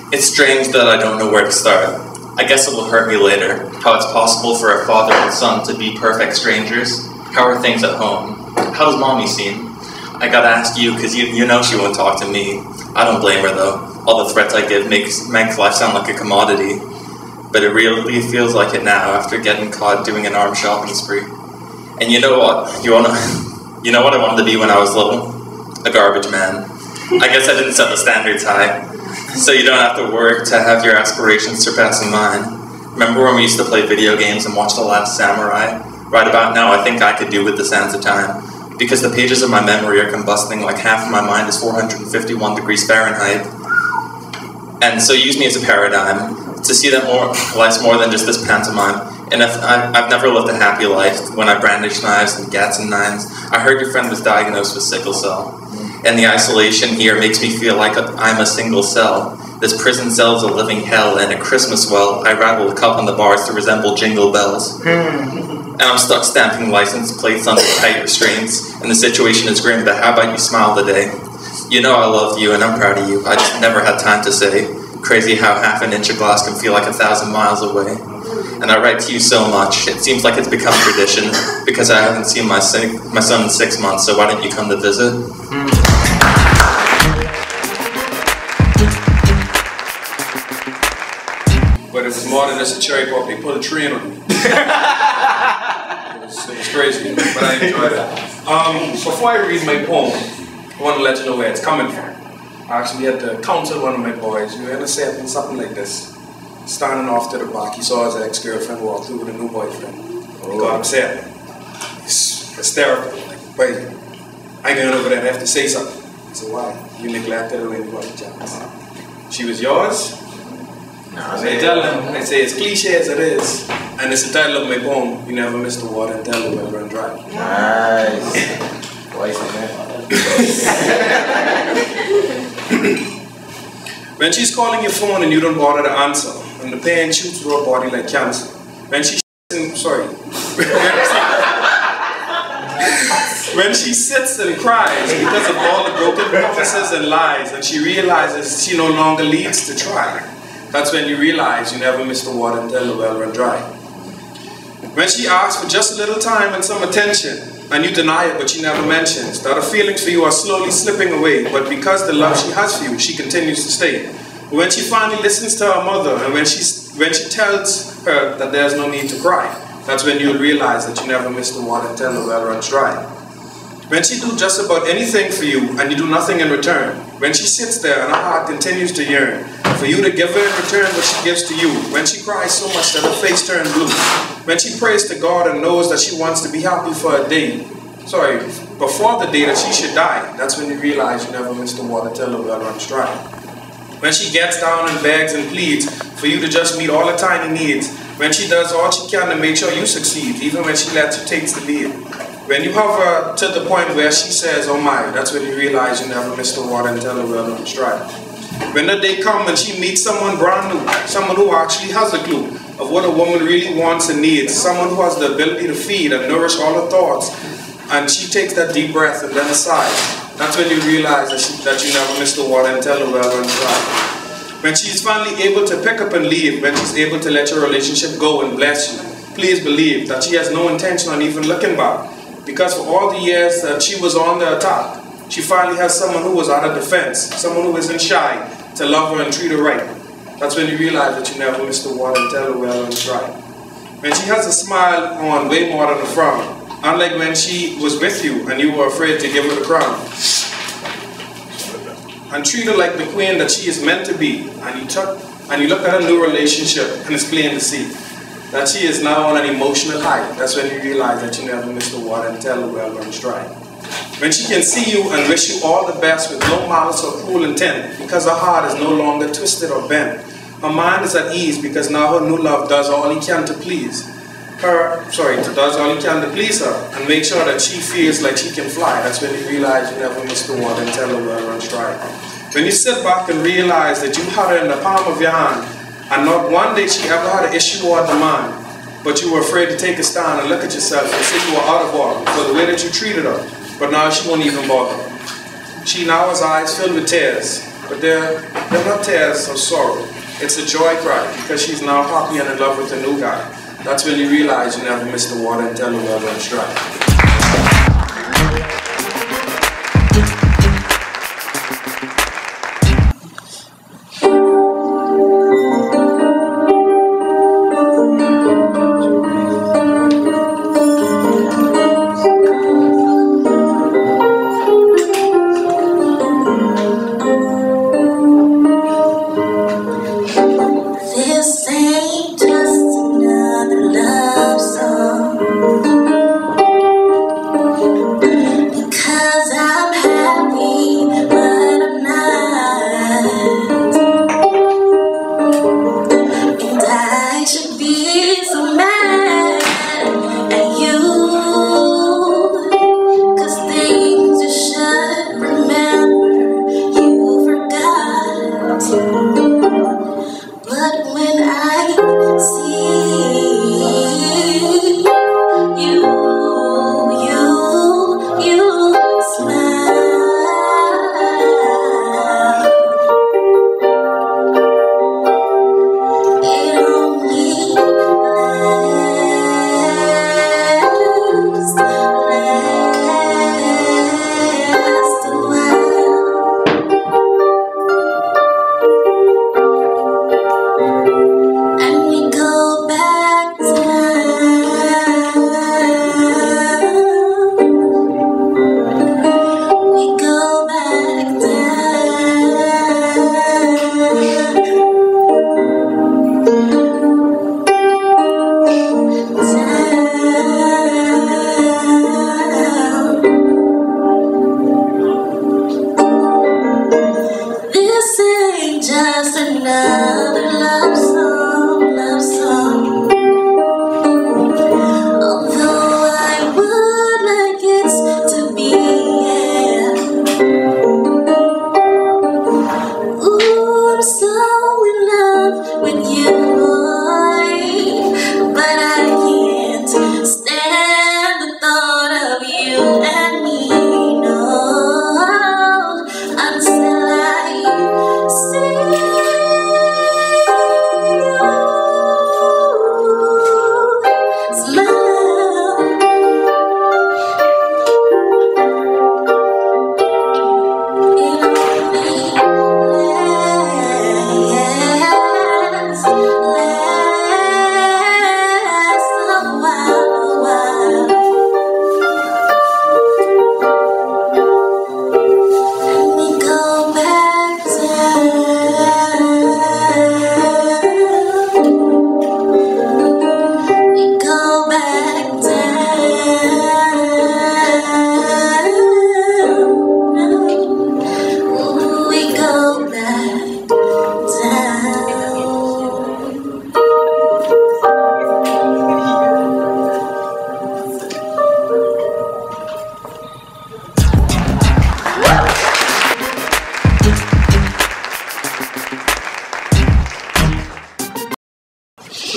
It's strange that I don't know where to start. I guess it will hurt me later. How it's possible for a father and son to be perfect strangers. How are things at home? How does mommy seem? I gotta ask you, because you know she won't talk to me. I don't blame her though. All the threats I give makes life sound like a commodity. But it really feels like it now after getting caught doing an armed shopping spree. And you know what? You know what I wanted to be when I was little? A garbage man. I guess I didn't set the standards high. So you don't have to work to have your aspirations surpassing mine. Remember when we used to play video games and watch The Last Samurai? Right about now, I think I could do with the sands of time. Because the pages of my memory are combusting like half of my mind is 451 degrees Fahrenheit. And so use me as a paradigm to see that life's more than just this pantomime. And I've never lived a happy life when I brandish knives and gats and nines. I heard your friend was diagnosed with sickle cell. And the isolation here makes me feel like I'm a single cell. This prison cell is a living hell, and at Christmas, well, I rattle a cup on the bars to resemble jingle bells. And I'm stuck stamping license plates under tight restraints, and the situation is grim, but how about you smile today? You know I love you, and I'm proud of you. I just never had time to say. Crazy how half an inch of glass can feel like 1,000 miles away. And I write to you so much, it seems like it's become tradition, because I haven't seen my son in 6 months, so why don't you come to visit? But it was more than just a cherry pop, they put a train on me. It was crazy, but I enjoyed it. Before I read my poem, I want to let you know where it's coming from. I actually had to counsel one of my boys. We were in a setting, something like this. Standing off to the back, he saw his ex-girlfriend walk through with a new boyfriend. He got upset. He's hysterical. Like, wait, I going over there, I have to say something. I said, why? You neglected her when you got a chance. She was yours? No, I tell him, I say, as cliche as it is, and it's the title of my poem, You Never Miss the Water Until the Well Run Dry. Nice. Voice in there. When she's calling your phone and you don't bother to answer, and the pain shoots through her body like cancer. When she when she sits and cries because of all the broken promises and lies, and she realizes she no longer leads to try, that's when you realize you never miss the water until the well run dry. When she asks for just a little time and some attention, and you deny it but she never mentions that her feelings for you are slowly slipping away, but because the love she has for you, she continues to stay. When she finally listens to her mother, and when she tells her that there's no need to cry, that's when you'll realize that you never miss the water until the well runs dry. When she do just about anything for you and you do nothing in return, when she sits there and her heart continues to yearn for you to give her in return what she gives to you, when she cries so much that her face turns blue, when she prays to God and knows that she wants to be happy for a day, before the day that she should die, that's when you realize you never miss the water till the well runs dry. When she gets down and begs and pleads for you to just meet all her tiny needs, when she does all she can to make sure you succeed, even when she lets you take the lead. When you have her to the point where she says, oh my, that's when you realize you never miss the water until the well runs dry. When the day comes and she meets someone brand new, someone who actually has a clue of what a woman really wants and needs, someone who has the ability to feed and nourish all her thoughts, and she takes that deep breath and then sighs, that's when you realize that you never miss the water until the well runs dry. When she's finally able to pick up and leave, when she's able to let your relationship go and bless you, please believe that she has no intention on even looking back. Because for all the years that she was on the attack, she finally has someone who was at her defense, someone who isn't shy to love her and treat her right. That's when you realize that you never miss the water until the well runs dry. When she has a smile on way more than a frown, unlike when she was with you and you were afraid to give her the crown. And treat her like the queen that she is meant to be, and you look at her new relationship and it's plain to see that she is now on an emotional high. That's when you realize that you never miss the water until the well runs dry. When she can see you and wish you all the best with no malice or cruel intent, because her heart is no longer twisted or bent. Her mind is at ease because now her new love does all he can to please her, does all he can to please her and make sure that she feels like she can fly. That's when you realize you never miss the water until the well runs dry. When you sit back and realize that you had her in the palm of your hand, and not one day she ever had an issue or a demand, but you were afraid to take a stand and look at yourself and say you were out of order for the way that you treated her, but now she won't even bother. She now has eyes filled with tears, But they're not tears of sorrow. It's a joy cry because she's now happy and in love with a new guy. That's when you realize you never miss the water until the well runs dry.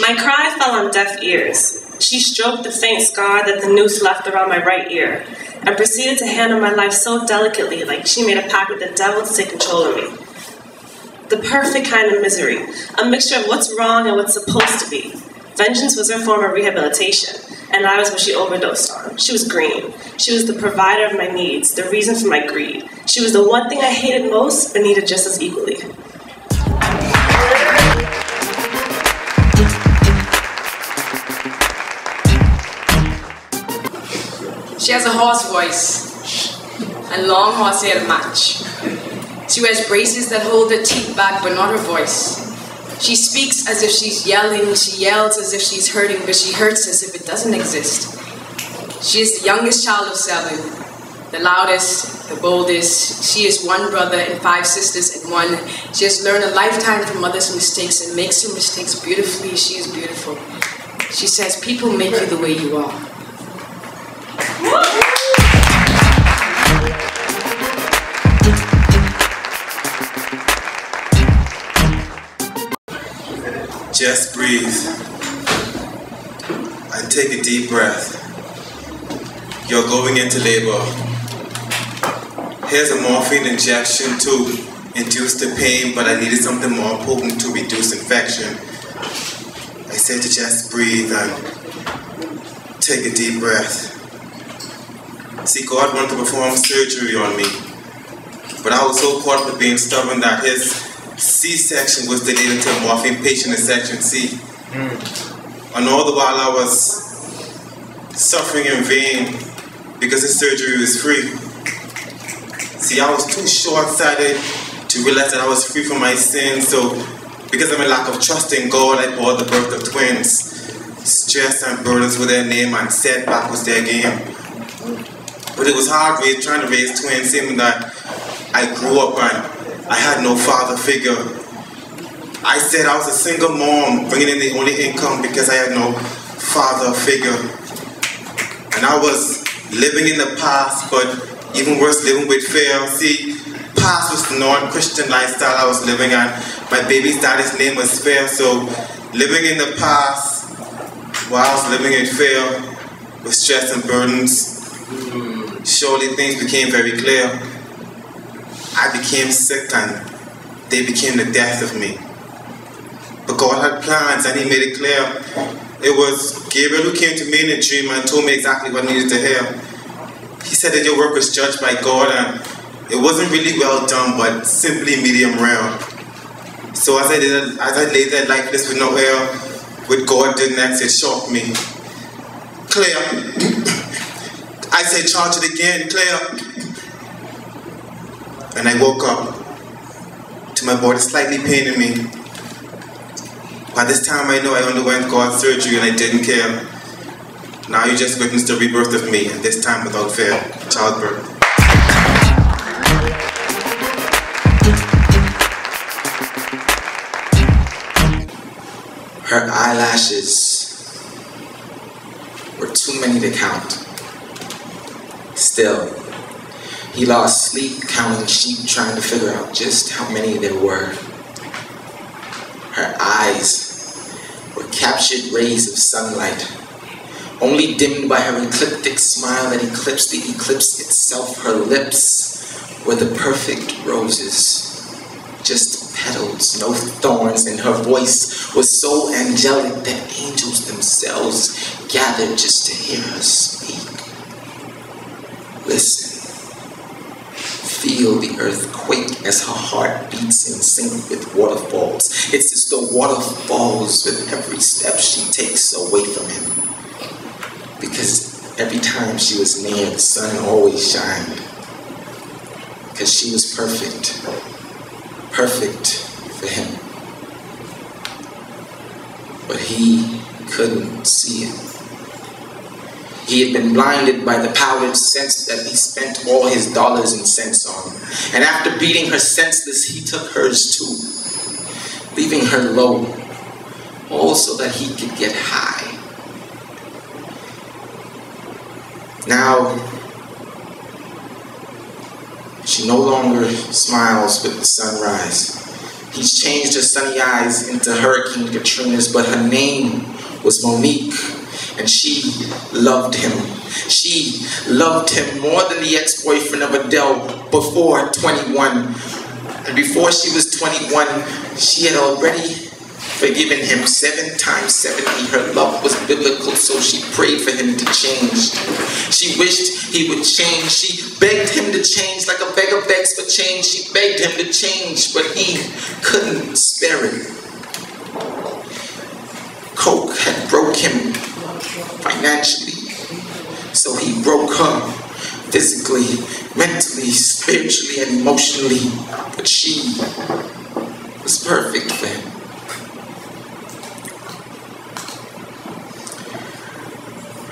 My cry fell on deaf ears. She stroked the faint scar that the noose left around my right ear and proceeded to handle my life so delicately, like she made a pact with the devil to take control of me. The perfect kind of misery, a mixture of what's wrong and what's supposed to be. Vengeance was her form of rehabilitation, and I was what she overdosed on. She was green. She was the provider of my needs, the reason for my greed. She was the one thing I hated most, but needed just as equally. She has a hoarse voice and long horsehair to match. She wears braces that hold her teeth back but not her voice. She speaks as if she's yelling, she yells as if she's hurting, but she hurts as if it doesn't exist. She is the youngest child of 7, the loudest, the boldest. She is one brother and 5 sisters in one. She has learned a lifetime from mother's mistakes and makes her mistakes beautifully. She is beautiful. She says, people make you the way you are. Just breathe and take a deep breath. You're going into labor. Here's a morphine injection too. induced the pain, but I needed something more potent to reduce infection. I said to just breathe and take a deep breath. See, God wanted to perform surgery on me, but I was so caught up with being stubborn that his C-section was delayed until morphine patient in section C. And all the while I was suffering in vain because the surgery was free. See, I was too short-sighted to realize that I was free from my sins, so because of my lack of trust in God, I bore the birth of twins. Stress and burdens were their name and setback was their game. But it was hard trying to raise twins, seeing that I grew up and I had no father figure. I said I was a single mom, bringing in the only income because I had no father figure. And I was living in the past, but even worse, living with fear. See, past was the non-Christian lifestyle I was living, and my baby's daddy's name was Fear. So living in the past while I was living in fear with stress and burdens, surely things became very clear. I became sick and they became the death of me. But God had plans and he made it clear. It was Gabriel who came to me in a dream and told me exactly what I needed to hear. He said that your work was judged by God and it wasn't really well done, but simply medium rare. So as I lay there lifeless with no air, what God did next, it shocked me. Claire, I said, charge it again, Claire. And I woke up to my body slightly paining me. By this time I know I underwent God's surgery and I didn't care. Now you just witnessed the rebirth of me, and this time without fear, childbirth. Her eyelashes were too many to count. Still, he lost sleep counting sheep, trying to figure out just how many there were. Her eyes were captured rays of sunlight, only dimmed by her ecliptic smile that eclipsed the eclipse itself. Her lips were the perfect roses, just petals, no thorns, and her voice was so angelic that angels themselves gathered just to hear her speak. Listen. Feel the earth quake as her heart beats in sync with waterfalls. It's as though water falls with every step she takes away from him. Because every time she was near, the sun always shined. Because she was perfect. Perfect for him. But he couldn't see it. He had been blinded by the powdered sense that he spent all his dollars and cents on. And after beating her senseless, he took hers too, leaving her low, all so that he could get high. Now, she no longer smiles with the sunrise. He's changed her sunny eyes into Hurricane Katrina's, but her name was Monique. And she loved him. She loved him more than the ex-boyfriend of Adele before 21. And before she was 21, she had already forgiven him 7 times 70. Her love was biblical, so she prayed for him to change. She wished he would change. She begged him to change like a beggar begs for change. She begged him to change, but he couldn't spare it. Coke had broke him financially, so he broke her physically, mentally, spiritually, and emotionally. But she was perfect for him.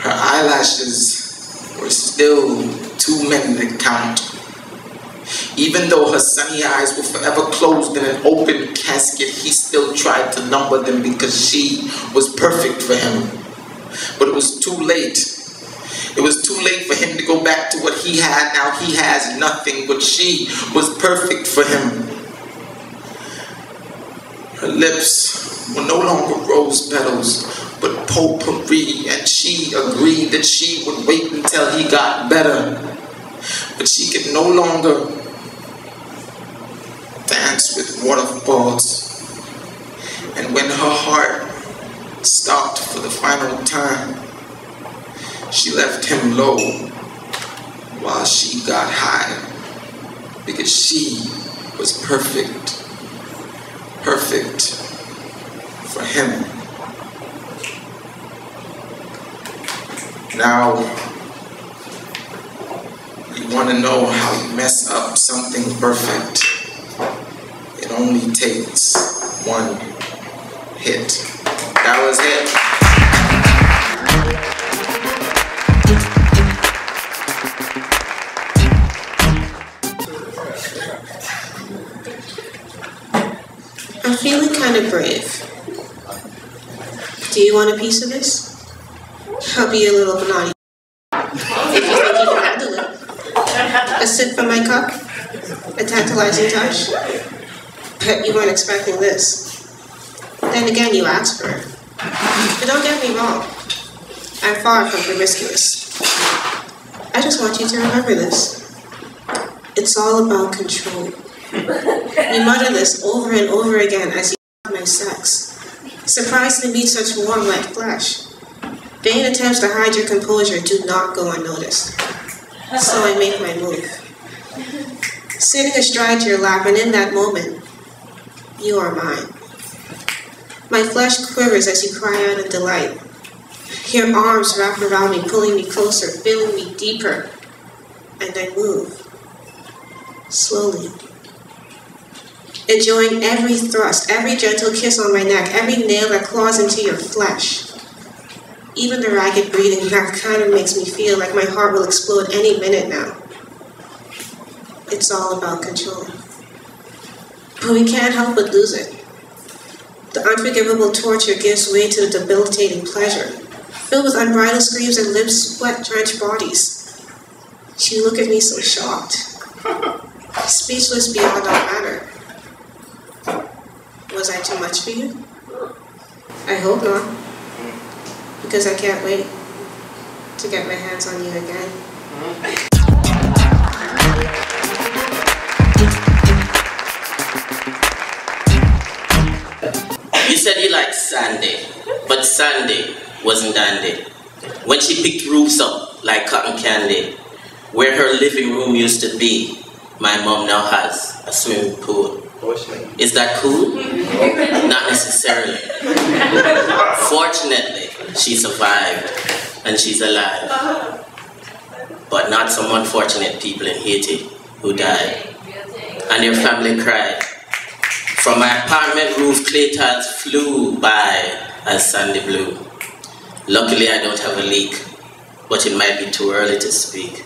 Her eyelashes were still too many to count. Even though her sunny eyes were forever closed in an open casket, he still tried to number them because she was perfect for him. But it was too late. It was too late for him to go back to what he had. Now he has nothing, but she was perfect for him. Her lips were no longer rose petals, but potpourri, and she agreed that she would wait until he got better. But she could no longer danced with waterfalls. And when her heart stopped for the final time, she left him low while she got high, because she was perfect for him. Now, you want to know how you mess up something perfect? It only takes one hit. That was it. I'm feeling kind of brave. Do you want a piece of this? I'll be a little banana. If you think you can handle it. A sip from my cup? A tantalizing touch? Bet you weren't expecting this. Then again, you asked for it. But don't get me wrong. I'm far from promiscuous. I just want you to remember this. It's all about control. You mutter this over and over again as you my sex. Surprised to meet such warm, wet flesh. Vain attempts to hide your composure do not go unnoticed. So I make my move. Sitting astride your lap, and in that moment, you are mine. My flesh quivers as you cry out in delight. Your arms wrap around me, pulling me closer, filling me deeper. And I move. Slowly. Enjoying every thrust, every gentle kiss on my neck, every nail that claws into your flesh. Even the ragged breathing that kind of makes me feel like my heart will explode any minute now. It's all about control. But we can't help but lose it. The unforgivable torture gives way to the debilitating pleasure, filled with unbridled screams and lips, sweat-drenched bodies. You look at me so shocked, speechless beyond all manner. Was I too much for you? I hope not, because I can't wait to get my hands on you again. You said you liked Sandy, but Sandy wasn't dandy. When she picked roofs up like cotton candy, where her living room used to be, my mom now has a swimming pool. Is that cool? Not necessarily. Fortunately, she survived and she's alive. But not some unfortunate people in Haiti who died. And their family cried. From my apartment roof, clay tiles flew by as sandy blue. Luckily, I don't have a leak, but it might be too early to speak.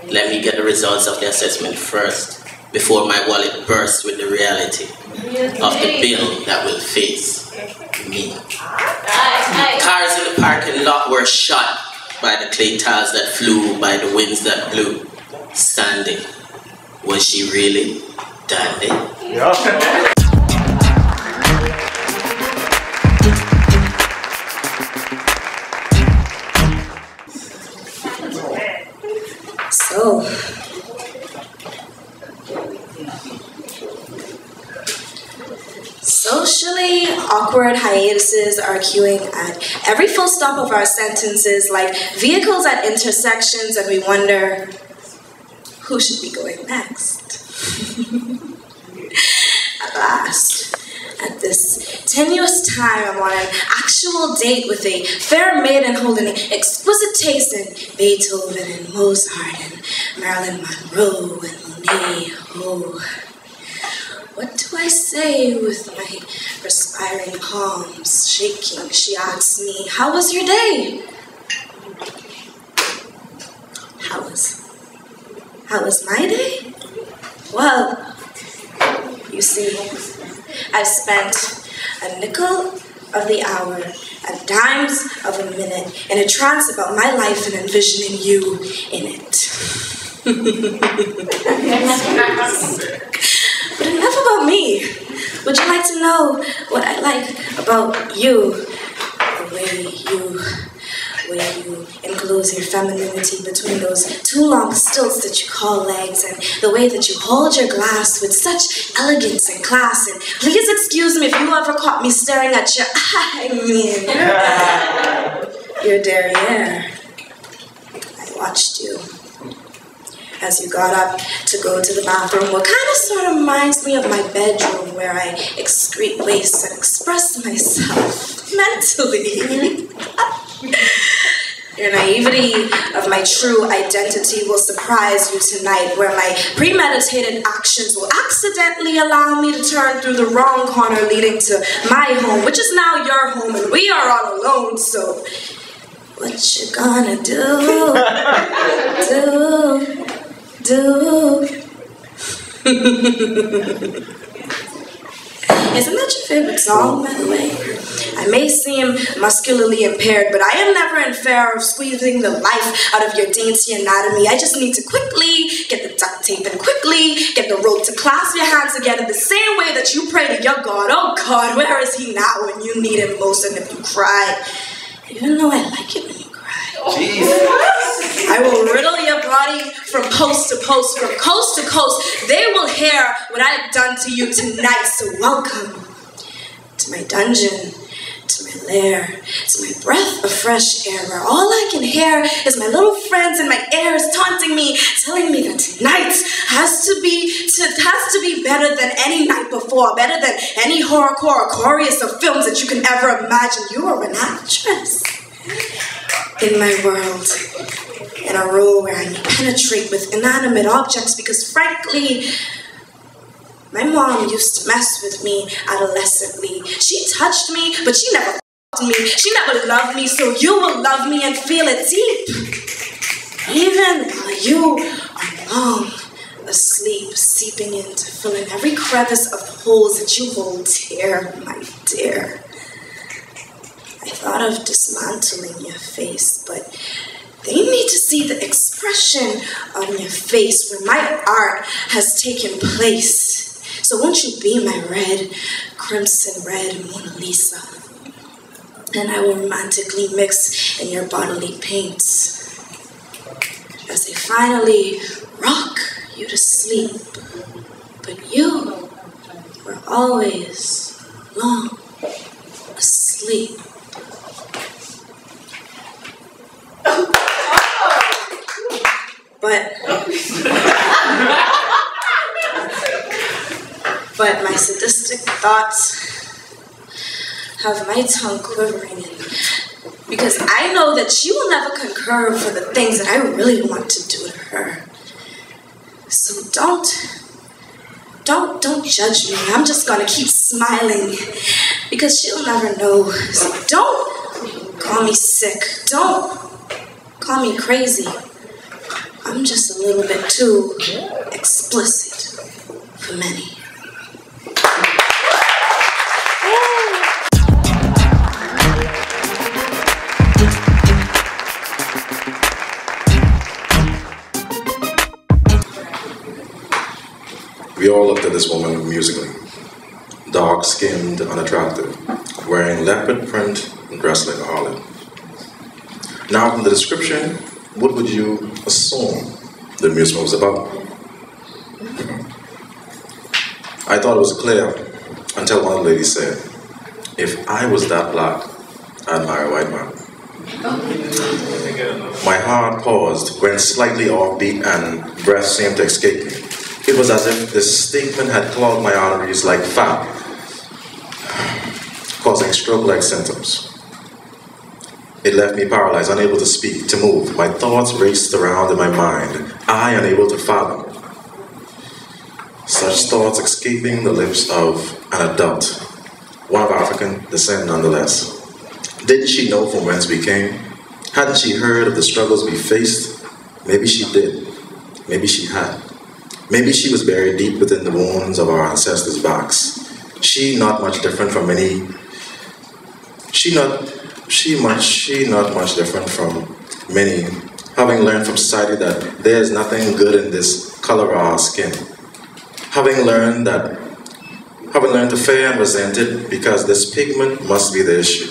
Let me get the results of the assessment first, before my wallet bursts with the reality of the bill that will face me. Cars in the parking lot were shot by the clay tiles that flew, by the winds that blew. Sandy, was she really dandy? Yeah. So, socially awkward hiatuses are queuing at every full stop of our sentences, like vehicles at intersections, and we wonder, who should be going next? At last, at this tenuous time, I'm on an actual date with a fair maiden holding exquisite taste in Beethoven and Mozart and Marilyn Monroe and Monet. Oh, what do I say with my perspiring palms shaking? She asks me, how was your day? How was my day? Well, you see, I've spent a nickel of the hour and dimes of a minute in a trance about my life and envisioning you in it. But enough about me. Would you like to know what I like about you? The way you The way you enclose your femininity between those two long stilts that you call legs, and the way that you hold your glass with such elegance and class. And please excuse me if you ever caught me staring at your, your derriere. I watched you as you got up to go to the bathroom, what kind of sort of reminds me of my bedroom where I excrete waste and express myself mentally. Your naivety of my true identity will surprise you tonight, where my premeditated actions will accidentally allow me to turn through the wrong corner leading to my home, which is now your home, and we are all alone, so what you gonna do? Isn't that your favorite song, by the way? I may seem muscularly impaired, but I am never in fear of squeezing the life out of your dainty anatomy. I just need to quickly get the duct tape and quickly get the rope to clasp your hands together the same way that you pray to your God. Oh God, where is he now when you need him most and if you cry? Even though I like it when you cry. Jesus. I will riddle your body from post to post, from coast to coast. They will hear what I've done to you tonight. So welcome to my dungeon, to my lair, to my breath of fresh air, where all I can hear is my little friends in my ears taunting me, telling me that tonight has to be better than any night before, better than any horrorcore or chorus of films that you can ever imagine. You are an actress in my world, in a role where I penetrate with inanimate objects because, frankly, my mom used to mess with me adolescently. She touched me, but she never f***ed me. She never loved me, so you will love me and feel it deep. Even while you are long asleep, seeping into filling every crevice of the holes that you hold dear, my dear. I thought of dismantling your face, but they need to see the expression on your face where my art has taken place. So won't you be my red, crimson red Mona Lisa? And I will romantically mix in your bodily paints as they finally rock you to sleep. But you were always long asleep. But my sadistic thoughts have my tongue quivering, because I know that she will never concur for the things that I really want to do to her. So don't judge me. I'm just gonna keep smiling, because she'll never know. So don't call me sick. Don't call me crazy. I'm just a little bit too explicit for many. We all looked at this woman musically. Dark-skinned, unattractive, wearing leopard print and dressed like a harlot. Now, from the description, what would you assume the music was about? I thought it was clear until one of the ladies said, "If I was that black, I'd marry a white man." My heart paused, went slightly offbeat, and breath seemed to escape me. It was as if this statement had clogged my arteries like fat, causing stroke-like symptoms. It left me paralyzed, unable to speak, to move. My thoughts raced around in my mind, I unable to fathom. Such thoughts escaping the lips of an adult, one of African descent nonetheless. Didn't she know from whence we came? Hadn't she heard of the struggles we faced? Maybe she did. Maybe she had. Maybe she was buried deep within the wounds of our ancestors' backs. She not much different from any. She not much different from many, having learned from society that there is nothing good in this color of our skin. Having learned to fear and resent it because this pigment must be the issue.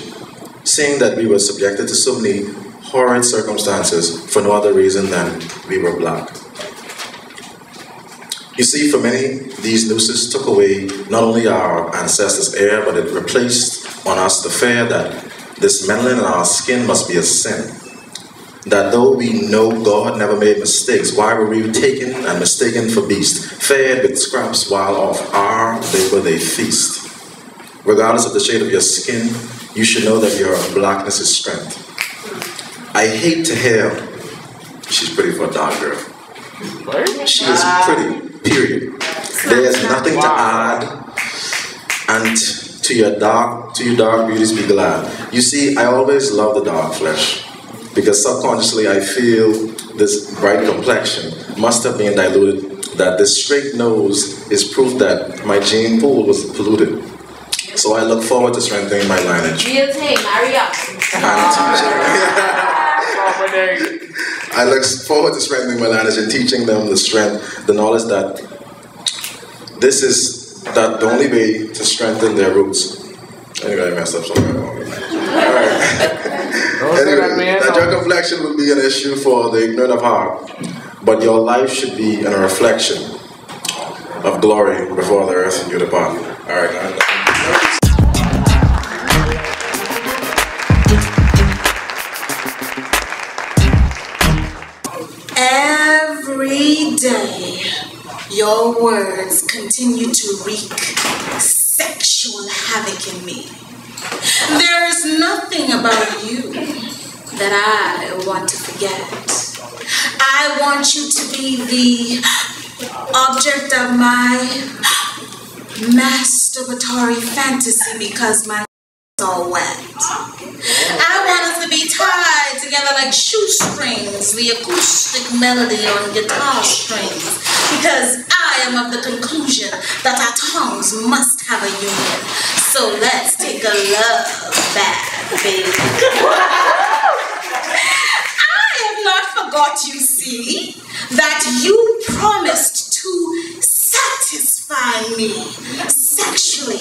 Seeing that we were subjected to so many horrid circumstances for no other reason than we were black. You see, for many, these nooses took away not only our ancestors' air, but it replaced on us the fear that this melanin in our skin must be a sin. That though we know God never made mistakes, why were we taken and mistaken for beasts, fed with scraps while off our labor they feast? Regardless of the shade of your skin, you should know that your blackness is strength. I hate to hear, she's pretty for a dark girl. She is pretty, period. There's nothing to add, and to your dark beauties be glad. You see, I always love the dark flesh, because subconsciously I feel this bright complexion must have been diluted, that this straight nose is proof that my gene pool was polluted. So I look forward to strengthening my lineage. I look forward to strengthening my lineage and teaching them the strength, the knowledge that this is the only way to strengthen their roots. Anyway, I messed up somewhere. Alright. Anyway, that your complexion will be an issue for the ignorant of heart, but your life should be a reflection of glory before the earth you depart. Alright. Every day, your words continue to wreak sexual havoc in me. There is nothing about you that I want to forget. I want you to be the object of my masturbatory fantasy because my all wet. I want us to be tied together like shoestrings, the acoustic melody on guitar strings, because I am of the conclusion that our tongues must have a union. So let's take a love bath, baby. I have not forgot, you see, that you promised to satisfy me sexually.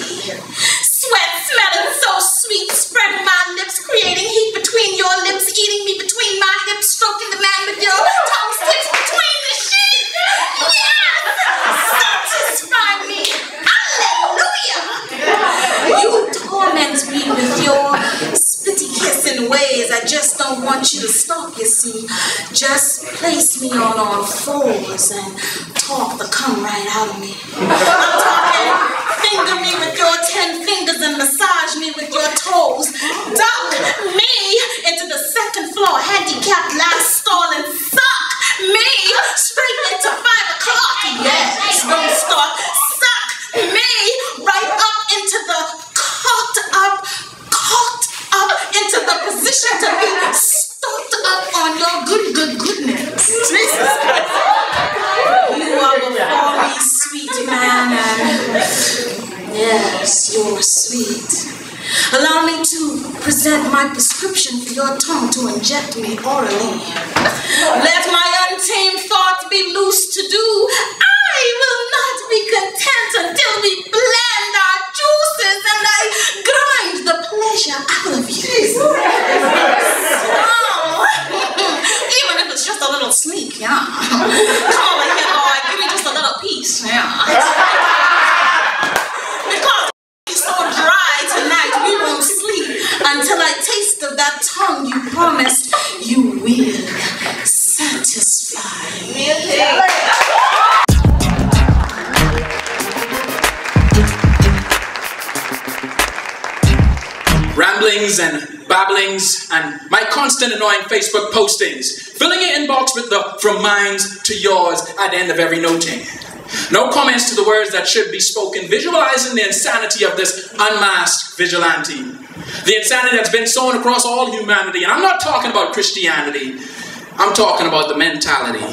Sweat smelling so sweet, spread my lips, creating heat between your lips, eating me between my hips, stroking the man with your tongue sticks between the sheets. Yes! Satisfy me. Hallelujah! You torment me with your spitty kissing ways. I just don't want you to stop, you see. Just place me on all fours and talk the cum right out of me. I'm talking finger me with your 10 fingers and massage me with your toes. Duck me into the second floor handicapped last stall and suck me straight into 5 o'clock. Yes, don't stop. Suck me right up into the caught up into the position to be stocked up on your goodness. Jesus Christ. You are before me, sweet man, and yes, you're sweet. Allow me to present my prescription for your tongue to inject me orally. Let my untamed thoughts be loose to do. I will not be content until we blend our juices and I grind the pleasure out of you. Even if it's just a little sneak, yeah. Come over here, boy. Give me just a little piece, yeah. Because it's so dry tonight, we won't sleep until I taste of that tongue you promised you will satisfy me. Ramblings and babblings and my constant annoying Facebook postings, filling your inbox with the from mine to yours at the end of every noting. No comments to the words that should be spoken, visualizing the insanity of this unmasked vigilante. The insanity that's been sown across all humanity. And I'm not talking about Christianity. I'm talking about the mentality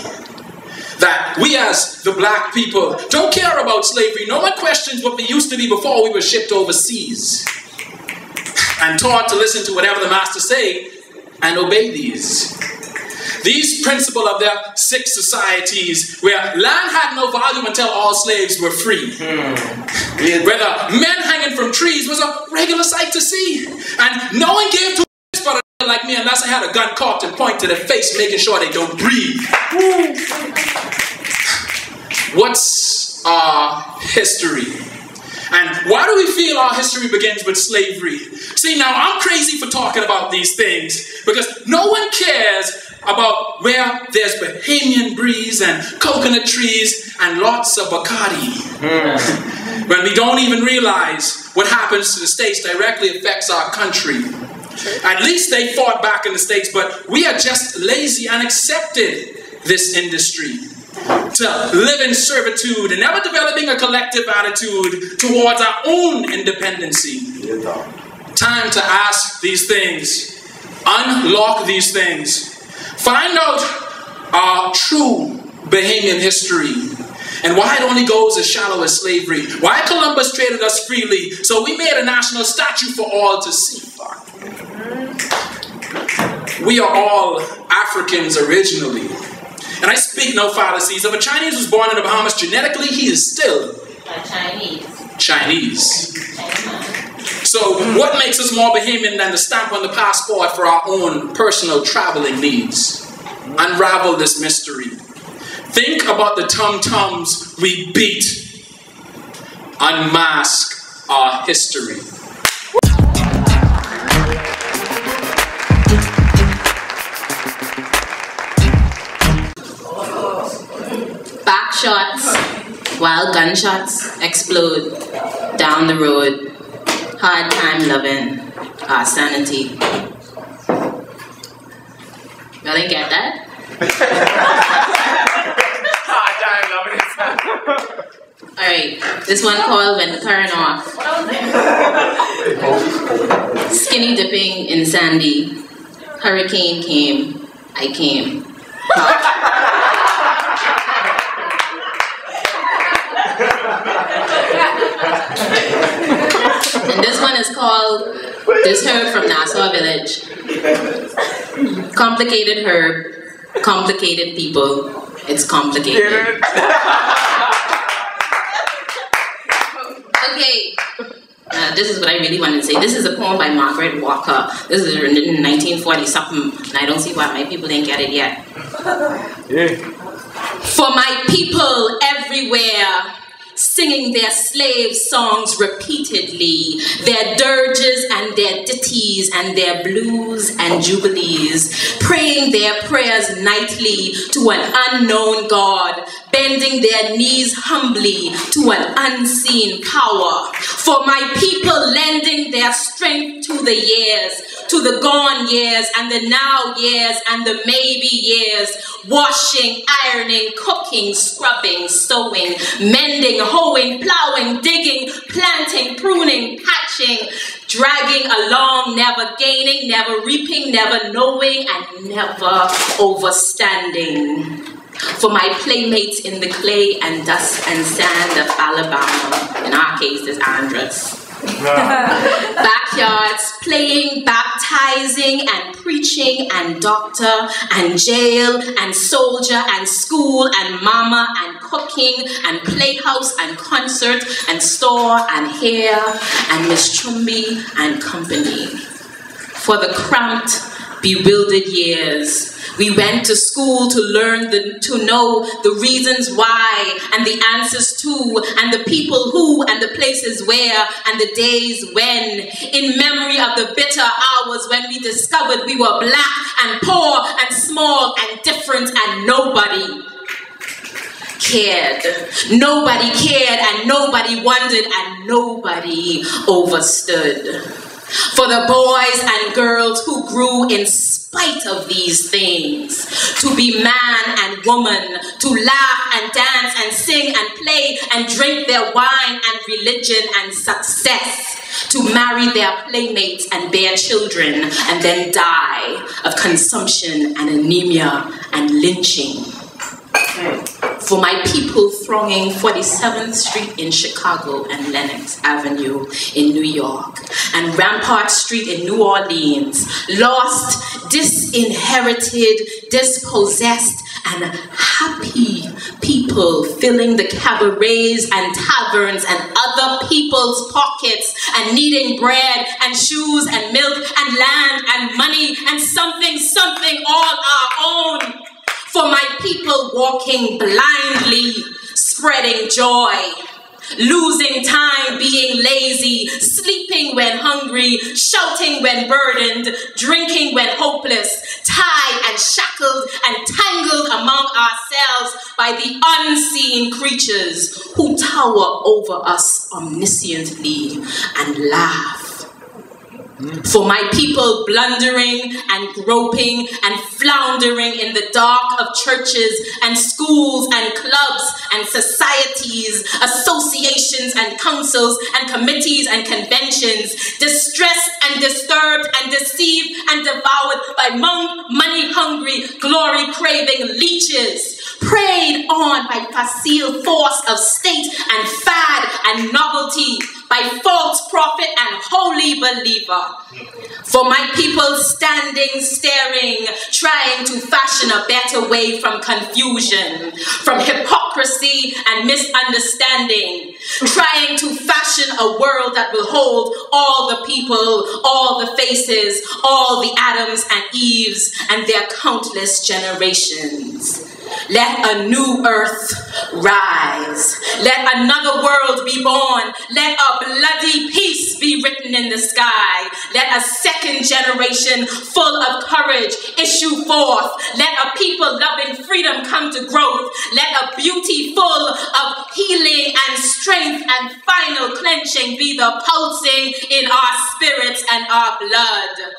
that we as the black people don't care about slavery. No one questions what we used to be before we were shipped overseas and taught to listen to whatever the master say and obey these. These principles of their sick societies where land had no value until all slaves were free. Where the men hanging from trees was a regular sight to see. And no one gave to like me unless I had a gun cocked and point to their face, making sure they don't breathe. What's our history? And why do we feel our history begins with slavery? See, now I'm crazy for talking about these things because no one cares about where there's Bahamian breeze and coconut trees and lots of Bacardi. When we don't even realize what happens to the States directly affects our country. At least they fought back in the States, but we are just lazy and accepted this industry to live in servitude and never developing a collective attitude towards our own independency. Time to ask these things, unlock these things, find out our true Bahamian history and why it only goes as shallow as slavery. Why Columbus traded us freely, so we made a national statue for all to see. We are all Africans originally. And I speak no fallacies. If a Chinese was born in the Bahamas genetically, he is still Chinese. So what makes us more Bahamian than the stamp on the passport for our own personal traveling needs? Unravel this mystery. Think about the tum-tums we beat. Unmask our history. Back shots while gunshots explode down the road. Hard time loving our sanity. Y'all didn't get that? Hard time loving it. Alright, this one called When the Current Off. Skinny dipping in Sandy. Hurricane came, I came. And this one is called This Herb from Nassau Village. Complicated herb, complicated people, it's complicated. Okay, this is what I really wanted to say. This is a poem by Margaret Walker. This is written in 1940 something, and I don't see why my people didn't get it yet. For my people everywhere, singing their slave songs repeatedly, their dirges and their ditties and their blues and jubilees, praying their prayers nightly to an unknown God, bending their knees humbly to an unseen power. For my people lending their strength to the years, to the gone years and the now years and the maybe years, washing, ironing, cooking, scrubbing, sewing, mending, hoeing, plowing, digging, planting, pruning, patching, dragging along, never gaining, never reaping, never knowing, and never overstanding. For my playmates in the clay and dust and sand of Alabama, in our case, is Andres. Backyards, playing, baptizing, and preaching, and doctor, and jail, and soldier, and school, and mama, and cooking, and playhouse, and concert, and store, and hair, and Miss Chumby, and company. For the cramped, bewildered years, we went to school to learn to know the reasons why and the answers to and the people who and the places where and the days when, in memory of the bitter hours when we discovered we were black and poor and small and different and nobody cared. Nobody cared and nobody wondered and nobody overstood. For the boys and girls who grew in spite of these things, to be man and woman, to laugh and dance and sing and play and drink their wine and religion and success, to marry their playmates and bear children and then die of consumption and anemia and lynching. For my people thronging 47th Street in Chicago and Lenox Avenue in New York and Rampart Street in New Orleans, lost, disinherited, dispossessed, and happy people filling the cabarets and taverns and other people's pockets and needing bread and shoes and milk and land and money and something all our own. For my people walking blindly, spreading joy, losing time being lazy, sleeping when hungry, shouting when burdened, drinking when hopeless, tied and shackled and tangled among ourselves by the unseen creatures who tower over us omnisciently and laugh. For my people blundering and groping and floundering in the dark of churches and schools and clubs and societies, associations and councils and committees and conventions, distressed and disturbed and deceived and devoured by money-hungry, glory-craving leeches, preyed on by facile force of state and fad and novelty, by false prophet and holy believer. For my people standing, staring, trying to fashion a better way from confusion, from hypocrisy and misunderstanding, trying to fashion a world that will hold all the people, all the faces, all the Adams and Eves and their countless generations. Let a new earth rise. Let another world be born. Let a bloody peace be written in the sky. Let a second generation full of courage issue forth. Let a people loving freedom come to growth. Let a beauty full of healing and strength and final clenching be the pulsing in our spirits and our blood.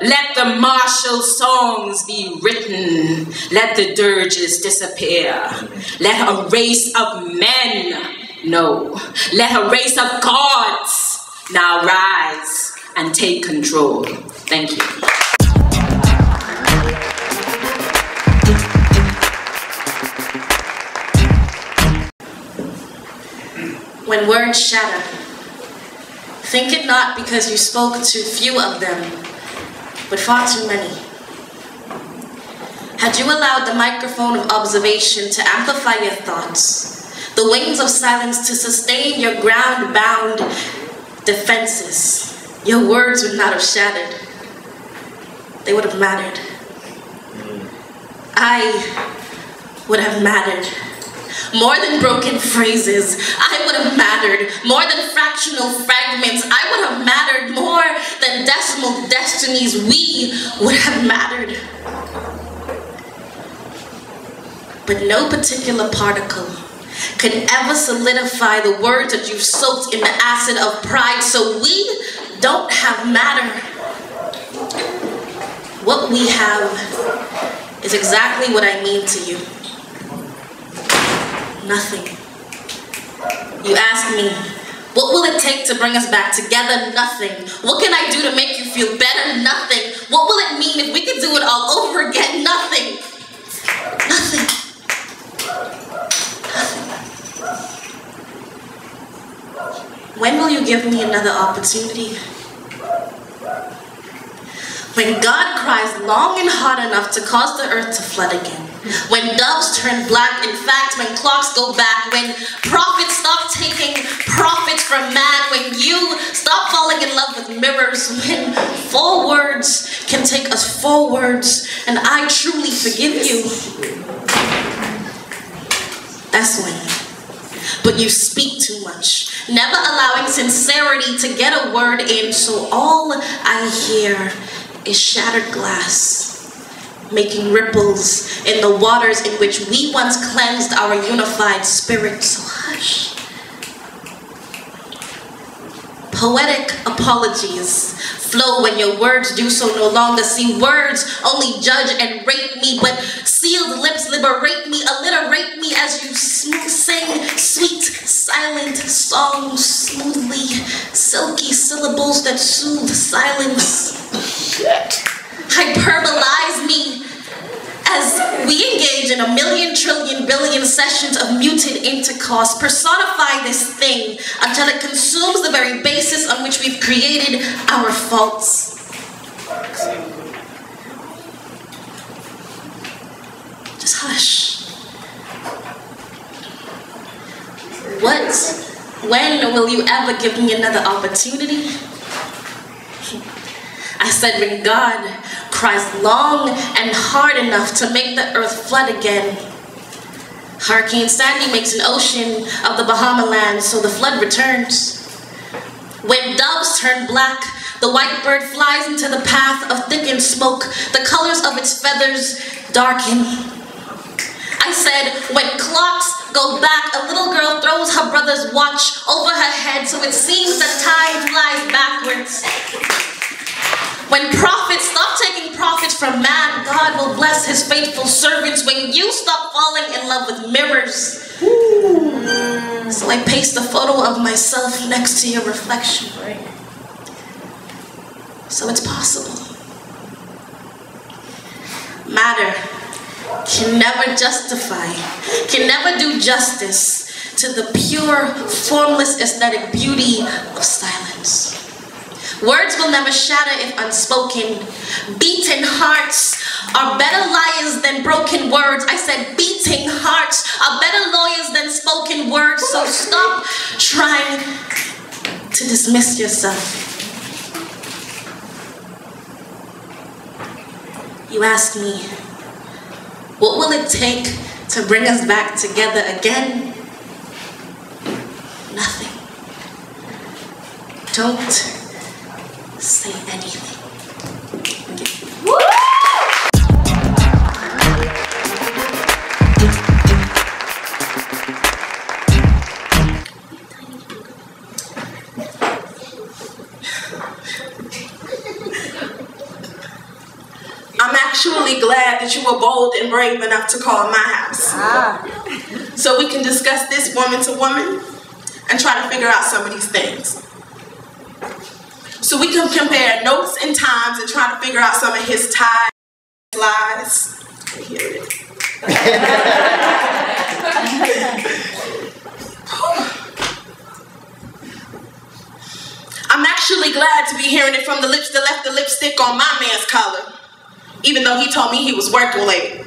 Let the martial songs be written. Let the dirges disappear. Let a race of men, no, let a race of gods now rise and take control. Thank you. When words shatter, think it not because you spoke to few of them, but far too many. Had you allowed the microphone of observation to amplify your thoughts, the wings of silence to sustain your ground-bound defenses, your words would not have shattered. They would have mattered. I would have mattered. More than broken phrases, I would have mattered. More than fractional fragments, I would have mattered. More than decimal destinies, we would have mattered. But no particular particle could ever solidify the words that you've soaked in the acid of pride, so we don't have matter. What we have is exactly what I mean to you. Nothing. You ask me, what will it take to bring us back together? Nothing. What can I do to make you feel better? Nothing. What will it mean if we could do it all over again? Nothing. Nothing. When will you give me another opportunity? When God cries long and hard enough to cause the earth to flood again. When doves turn black, in fact, when clocks go back, when prophets stop taking profits from man, when you stop falling in love with mirrors, when 4 words can take us forwards, and I truly forgive you. That's when. But you speak too much, never allowing sincerity to get a word in, so all I hear is shattered glass, making ripples in the waters in which we once cleansed our unified spirit. So hush. Poetic apologies flow when your words do so no longer. See, words only judge and rate me, but sealed lips liberate me, alliterate me as you sing sweet, silent songs smoothly, silky syllables that soothe silence. Hyperbolize me as we engage in a million, trillion, billion sessions of muted intercourse, personify this thing until it consumes the very basis on which we've created our faults. Just hush. What? When will you ever give me another opportunity? I said, when God cries long and hard enough to make the earth flood again. Hurricane Sandy makes an ocean of the Bahama land, so the flood returns. When doves turn black, the white bird flies into the path of thickened smoke. The colors of its feathers darken. I said, when clocks go back, a little girl throws her brother's watch over her head, so it seems that time flies backwards. When prophets stop taking profits from man, God will bless his faithful servants. When you stop falling in love with mirrors. So I paste a photo of myself next to your reflection, right? So it's possible. Matter can never justify, can never do justice to the pure, formless, aesthetic beauty of silence. Words will never shatter if unspoken. Beating hearts are better liars than broken words. I said beating hearts are better lawyers than spoken words. So stop trying to dismiss yourself. You ask me, what will it take to bring us back together again? Nothing. Don't say anything. I'm actually glad that you were bold and brave enough to call my house. So we can discuss this woman to woman and try to figure out some of these things. So we can compare notes and times and try to figure out some of his ties, lies. Here it is. I'm actually glad to be hearing it from the lips that left the lipstick on my man's collar. Even though he told me he was working late,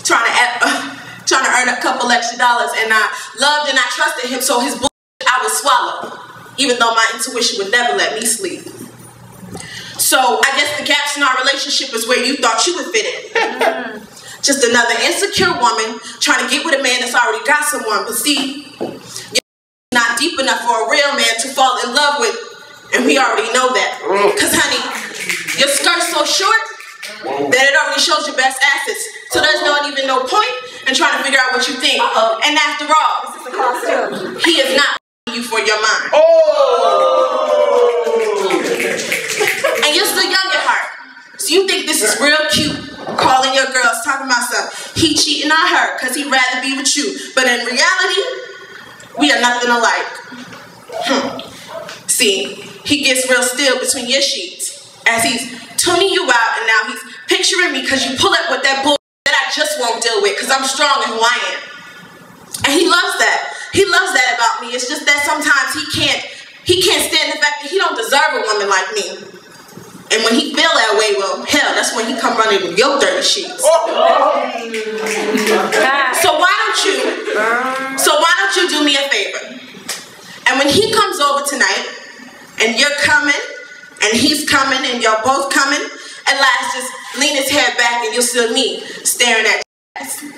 trying to earn a couple extra dollars, and I loved and I trusted him, so his bullshit I would swallow, even though my intuition would never let me sleep. So I guess the gaps in our relationship is where you thought you would fit in. Just another insecure woman trying to get with a man that's already got someone, but see, you're not deep enough for a real man to fall in love with, and we already know that. Cause honey, your skirt's so short that it already shows your best assets. So there's not even no point in trying to figure out what you think. And after all, this is a costume. He is not you for your mind. And you're still young at heart. So you think this is real cute, calling your girls, talking about stuff. He cheating on her because he'd rather be with you. But in reality, we are nothing alike. See, he gets real still between your sheets as he's tuning you out, and now he's picturing me because you pull up with that bull that I just won't deal with because I'm strong and who I am. And he loves that. He loves that about me. It's just that sometimes he can't stand the fact that he don't deserve a woman like me. And when he feel that way, well, hell, that's when he come running with your dirty sheets. So why don't you do me a favor? And when he comes over tonight, and you're coming, and he's coming, and you're both coming, at last just lean his head back and you'll see me staring at you.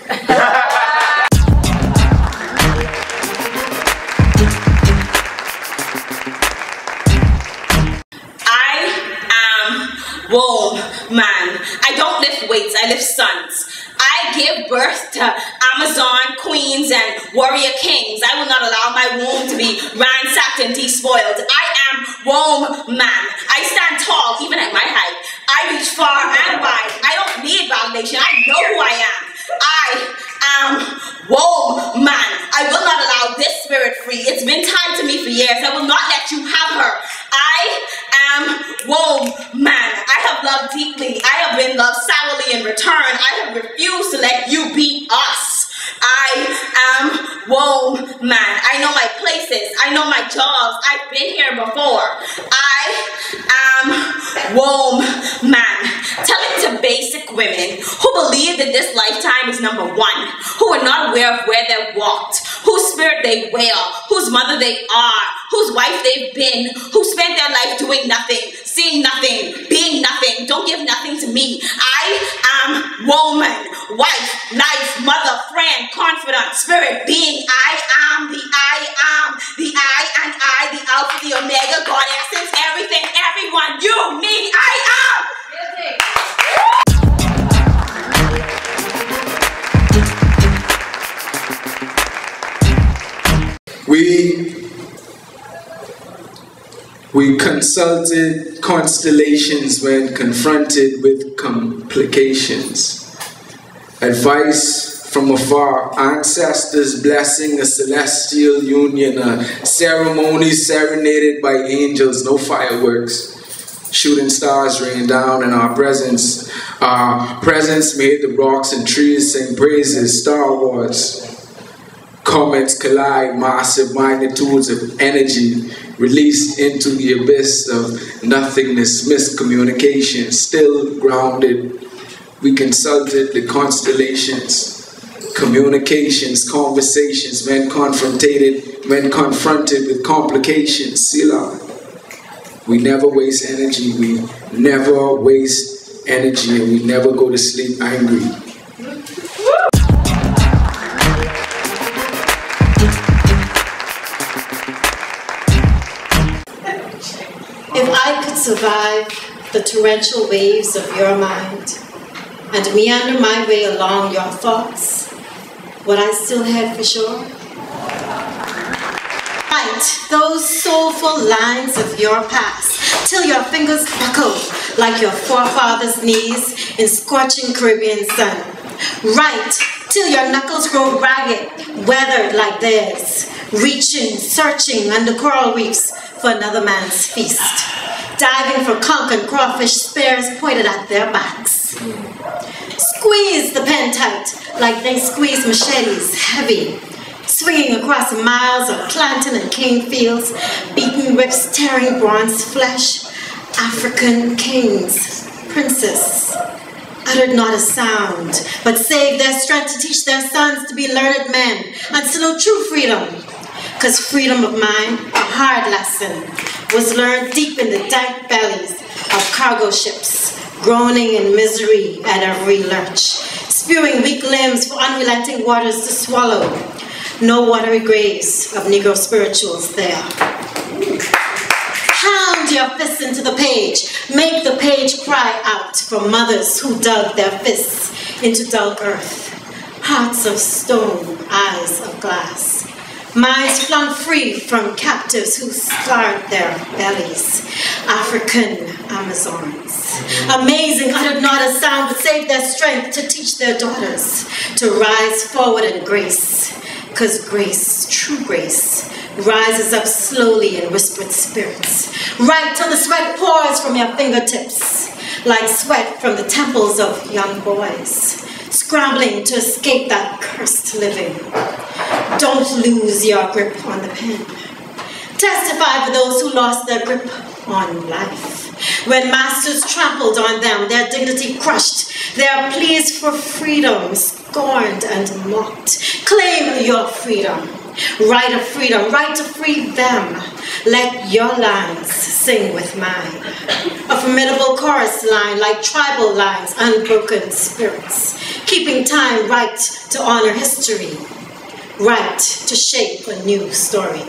Whoa, man, I don't lift weights, I lift sons. I give birth to Amazon queens and warrior kings. I will not allow my womb to be ransacked and despoiled. I am womb man. I stand tall even at my height. I reach far and wide. I don't need validation. I know who I am. I am womb man. I will not allow this spirit free. It's been tied to me for years. I will not let you have her. I am womb man. I have loved deeply. I have been loved sourly in return. I have refused to let you be us. I am womb man. I know my places. I know my jobs. I've been here before. I am womb man. Tell it to basic women who believe that this lifetime is number one, who are not aware of where they walked, whose spirit they wear, whose mother they are, whose wife they've been, who spent their life doing nothing, seeing nothing, being nothing, don't give nothing to me. I am woman, wife, life, mother, friend, confidant, spirit, being. I am, the I am, the I and I, the Alpha, the Omega, God, essence, everything, everyone, you, me, I am. We consulted constellations when confronted with complications. Advice from afar, ancestors blessing a celestial union, a ceremony serenaded by angels, no fireworks. Shooting stars rain down in our presence. Our presence made the rocks and trees sing praises. Star Wars. Comets collide, massive magnitudes of energy released into the abyss of nothingness, miscommunication, still grounded. We consulted the constellations, communications, conversations, when confronted with complications. Sila. We never waste energy, we never waste energy, and we never go to sleep angry. If I could survive the torrential waves of your mind and meander my way along your thoughts, would I still head for shore? Write those soulful lines of your past till your fingers buckle like your forefathers' knees in scorching Caribbean sun. Write till your knuckles grow ragged, weathered like theirs, reaching, searching under coral reefs for another man's feast, diving for conch and crawfish spears pointed at their backs. Squeeze the pen tight like they squeeze machetes, heavy, swinging across miles of plantain and cane fields, beaten whips tearing bronze flesh. African kings, princes, uttered not a sound, but saved their strength to teach their sons to be learned men and to know true freedom. 'Cause freedom of mind, a hard lesson, was learned deep in the dank bellies of cargo ships, groaning in misery at every lurch, spewing weak limbs for unrelenting waters to swallow. No watery graves of Negro spirituals there. Pound your fists into the page. Make the page cry out for mothers who dug their fists into dull earth. Hearts of stone, eyes of glass. Minds flung free from captives who scarred their bellies. African Amazons. Amazing, uttered not a sound, but saved their strength to teach their daughters to rise forward in grace. 'Cause grace, true grace, rises up slowly in whispered spirits. Right till the sweat pours from your fingertips, like sweat from the temples of young boys, scrambling to escape that cursed living. Don't lose your grip on the pen. Testify for those who lost their grip on life. When masters trampled on them, their dignity crushed, their pleas for freedom scorned and mocked. Claim your freedom. Right of freedom, right to free them. Let your lines sing with mine. A formidable chorus line like tribal lines, unbroken spirits. Keeping time right to honor history. Right to shape a new story.